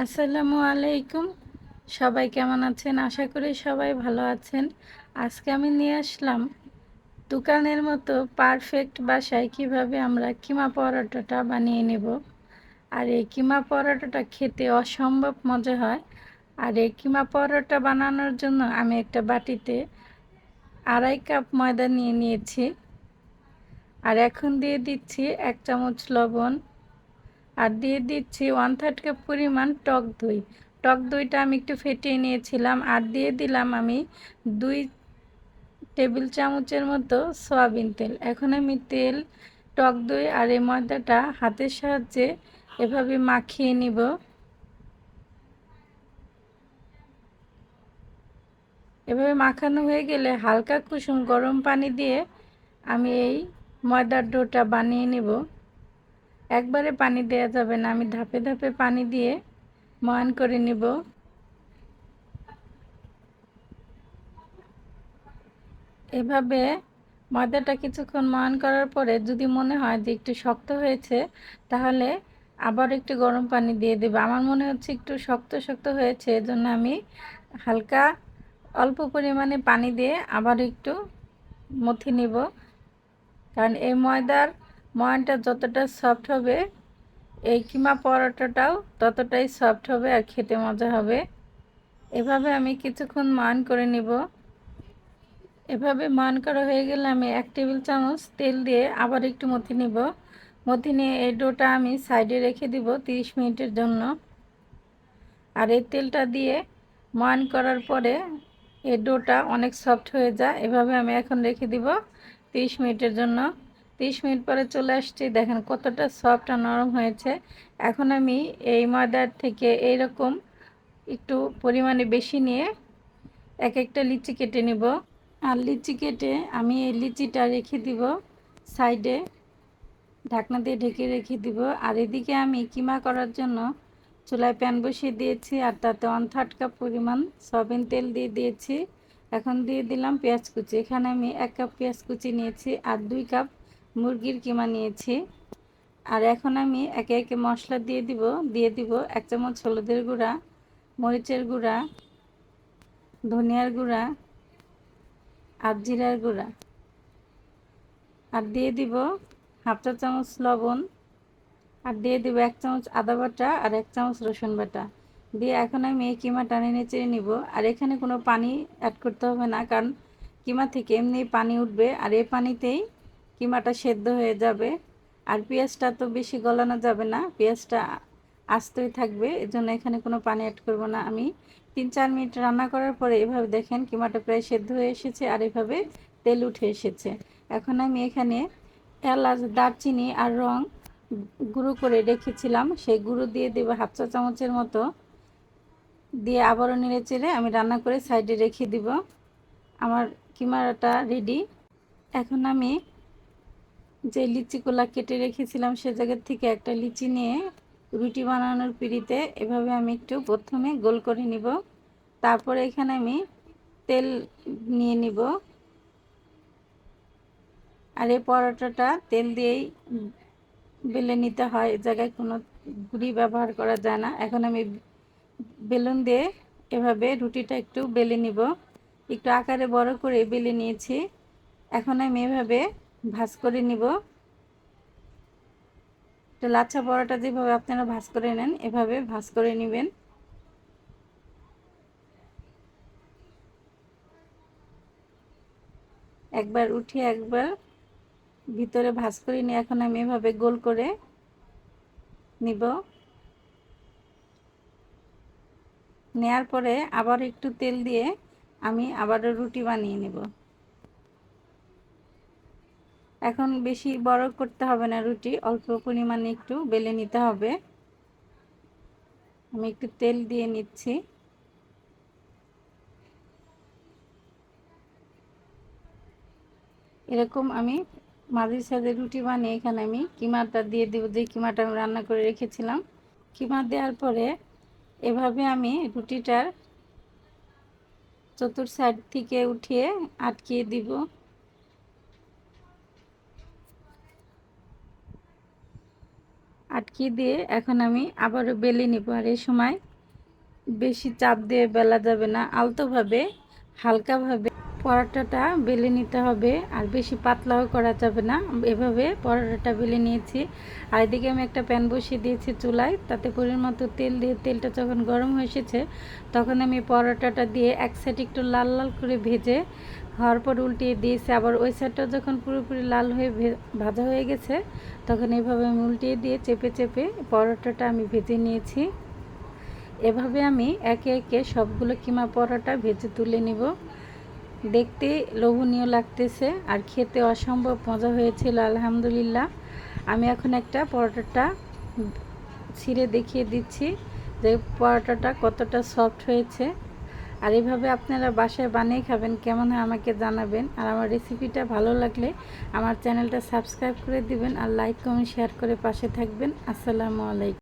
আসসালামু আলাইকুম। সবাই কেমন আছেন? আশা করি সবাই ভালো আছেন। আজকে আমি নিয়ে আসলাম দোকানের মতো পারফেক্ট বাসায় কিভাবে আমরা কিমা পরোটাটা বানিয়ে নেব। আর এই কিমা পরোটাটা খেতে অসম্ভব মজা হয়। আর এই কিমা পরোটা বানানোর জন্য আমি একটা বাটিতে 2.5 কাপ ময়দা নিয়ে নিয়েছি। আর এখন দিয়ে দিচ্ছি 1 চামচ লবণ। আর দিয়ে দিচ্ছি 1/3 কাপ পরিমাণ টক দই। টক দইটা আমি একটু ফেটিয়ে নিয়েছিলাম। আর দিয়ে দিলাম আমি 2 টেবিল চামচের মতো সয়াবিন তেল। এখন আমি তেল, টক দই আর এই ময়দাটা হাতের সাহায্যে এভাবে মাখিয়ে নিব। এভাবে মাখানো হয়ে গেলে হালকা কুসুম গরম পানি দিয়ে আমি এই ময়দার ডোটা বানিয়ে নেব। একবারে পানি দেওয়া যাবে না, আমি ধাপে ধাপে পানি দিয়ে ময়ান করে নেব। এভাবে ময়দাটা কিছুক্ষণ ময়ান করার পরে যদি মনে হয় যে একটু শক্ত হয়েছে, তাহলে আবার একটু গরম পানি দিয়ে দেব। আমার মনে হচ্ছে একটু শক্ত শক্ত হয়েছে, এজন্য আমি হালকা অল্প পরিমাণে পানি দিয়ে আবার একটু মথে নেব। কারণ এই ময়দার ময়ানটা যতটা সফট হবে, এই কিমা পরোটাটাও ততটাই সফট হবে আর খেতে মজা হবে। এভাবে আমি কিছুক্ষণ ময়ান করে নেব। এভাবে ময়ান করা হয়ে গেলে আমি 1 টেবিল চামচ তেল দিয়ে আবার একটু মথে নিব। মথে নিয়ে এই ডোটা আমি সাইডে রেখে দিব 30 মিনিটের জন্য। আর এই তেলটা দিয়ে ময়ান করার পরে এই ডোটা অনেক সফট হয়ে যায়। এভাবে আমি এখন রেখে দিব 30 মিনিটের জন্য। 30 মিনিট পরে চলে আসছি, দেখেন কতটা সফট আর নরম হয়েছে। এখন আমি এই ময়দার থেকে এইরকম একটু পরিমাণে বেশি নিয়ে এক একটা লিচি কেটে নিব। আর লিচি কেটে আমি এই লিচিটা রেখে দিব সাইডে, ঢাকনা দিয়ে ঢেকে রেখে দিব। আর এদিকে আমি কিমা করার জন্য চুলায় প্যান বসিয়ে দিয়েছি আর তাতে 1/3 কাপ পরিমাণ সয়াবিন তেল দিয়ে দিয়েছি। এখন দিয়ে দিলাম পেঁয়াজ কুচি। এখানে আমি 1 কাপ পেঁয়াজ কুচি নিয়েছি আর 2 কাপ মুরগির কিমা নিয়েছি। আর এখন আমি একে একে মশলা দিয়ে দিব 1 চামচ হলুদের গুঁড়া, মরিচের গুঁড়া, ধনিয়ার গুঁড়া আর জিরার গুঁড়া। আর দিয়ে দিব 1/2 চা চামচ লবণ। আর দিয়ে দিব 1 চামচ আদা বাটা আর 1 চামচ রসুন বাটা দিয়ে এখন আমি এই কিমাটা নেড়ে চেড়ে নিব। আর এখানে কোনো পানি অ্যাড করতে হবে না, কারণ কিমা থেকে এমনি পানি উঠবে আর এই পানিতেই কিমাটা সেদ্ধ হয়ে যাবে। আর পেঁয়াজটা তো বেশি গলানো যাবে না, পেঁয়াজটা আস্তই থাকবে, এজন্য এখানে কোনো পানি অ্যাড করব না। আমি 3-4 মিনিট রান্না করার পরে এভাবে দেখেন কিমাটা প্রায় সেদ্ধ হয়ে এসেছে আর এভাবে তেল উঠে এসেছে। এখন আমি এখানে এলাচ, দারচিনি আর লং গুঁড়ো করে রেখেছিলাম, সেই গুঁড়ো দিয়ে দেবো 1/2 চা চামচের মতো, দিয়ে আবারও নেড়ে চেড়ে আমি রান্না করে সাইডে রেখে দিব। আমার কিমাটা রেডি। এখন আমি যে লিচিগুলা কেটে রেখেছিলাম সে জায়গা থেকে একটা লিচি নিয়ে রুটি বানানোর পিঁড়িতে এভাবে আমি একটু প্রথমে গোল করে নিব। তারপরে এখানে আমি তেল নিয়ে নিব। আর এই পরোটাটা তেল দিয়েই বেলে নিতে হয়, এ জায়গায় কোনো গুঁড়ি ব্যবহার করা যায় না। এখন আমি বেলুন দিয়ে এভাবে রুটিটা একটু বেলে নিব। একটু আকারে বড় করে বেলে নিয়েছি। এখন আমি এভাবে ভাঁজ করে নিব। তো লাচ্ছা পরোটা যেভাবে আপনারা ভাঁজ করে নেন, এভাবে ভাঁজ করে নেবেন। একবার উঠিয়ে একবার ভিতরে ভাঁজ করে নিয়ে এখন আমি এভাবে গোল করে নিব। নেয়ার পরে আবার একটু তেল দিয়ে আমি আবারও রুটি বানিয়ে নেব। এখন বেশি বড় করতে হবে না রুটি, অল্প পরিমাণে একটু বেলে নিতে হবে। আমি একটু তেল দিয়ে নিচ্ছি। এরকম আমি মাঝারি সাইজের রুটি বানিয়ে এখানে আমি কিমাটা দিয়ে দেব, যে কিমাটা আমি রান্না করে রেখেছিলাম। কিমা দেওয়ার পরে এভাবে আমি রুটিটার চতুর সাইড থেকে উঠিয়ে আটকিয়ে দিব। আটকিয়ে দিয়ে এখন আমি আবারও বেলে নিব। আর এই সময় বেশি চাপ দিয়ে বেলা যাবে না, আলতোভাবে হালকাভাবে পরোটাটা বেলে নিতে হবে। আর বেশি পাতলাও করা যাবে না। এভাবে পরোটাটা বেলে নিয়েছি। আর এদিকে আমি একটা প্যান বসিয়ে দিয়েছি চুলায়, তাতে পরিমাণ মতো তেল দিয়ে তেলটা যখন গরম হয়ে এসেছে তখন আমি পরোটাটা দিয়ে এক সাইড একটু লাল লাল করে ভেজে হওয়ার পর উল্টিয়ে দিয়েছি। আবার ওই সাইডটা যখন পুরোপুরি লাল হয়ে ভাজা হয়ে গেছে তখন এইভাবে আমি উল্টিয়ে দিয়ে চেপে চেপে পরোটাটা আমি ভেজে নিয়েছি। এভাবে আমি একে একে সবগুলো কিমা পরোটা ভেজে তুলে নিব। দেখতে লোভনীয় লাগতেছে আর খেতে অসম্ভব মজা হয়েছিল আলহামদুলিল্লাহ। আমি এখন একটা পরোটাটা ছিঁড়ে দেখিয়ে দিচ্ছি যে পরোটাটা কতটা সফট হয়েছে। আর এভাবে আপনারা বাসায় বানিয়ে খাবেন, কেমন হয় আমাকে জানাবেন। আর আমার রেসিপিটা ভালো লাগলে আমার চ্যানেলটা সাবস্ক্রাইব করে দিবেন আর লাইক কমেন্ট শেয়ার করে পাশে থাকবেন। আসসালামু আলাইকুম।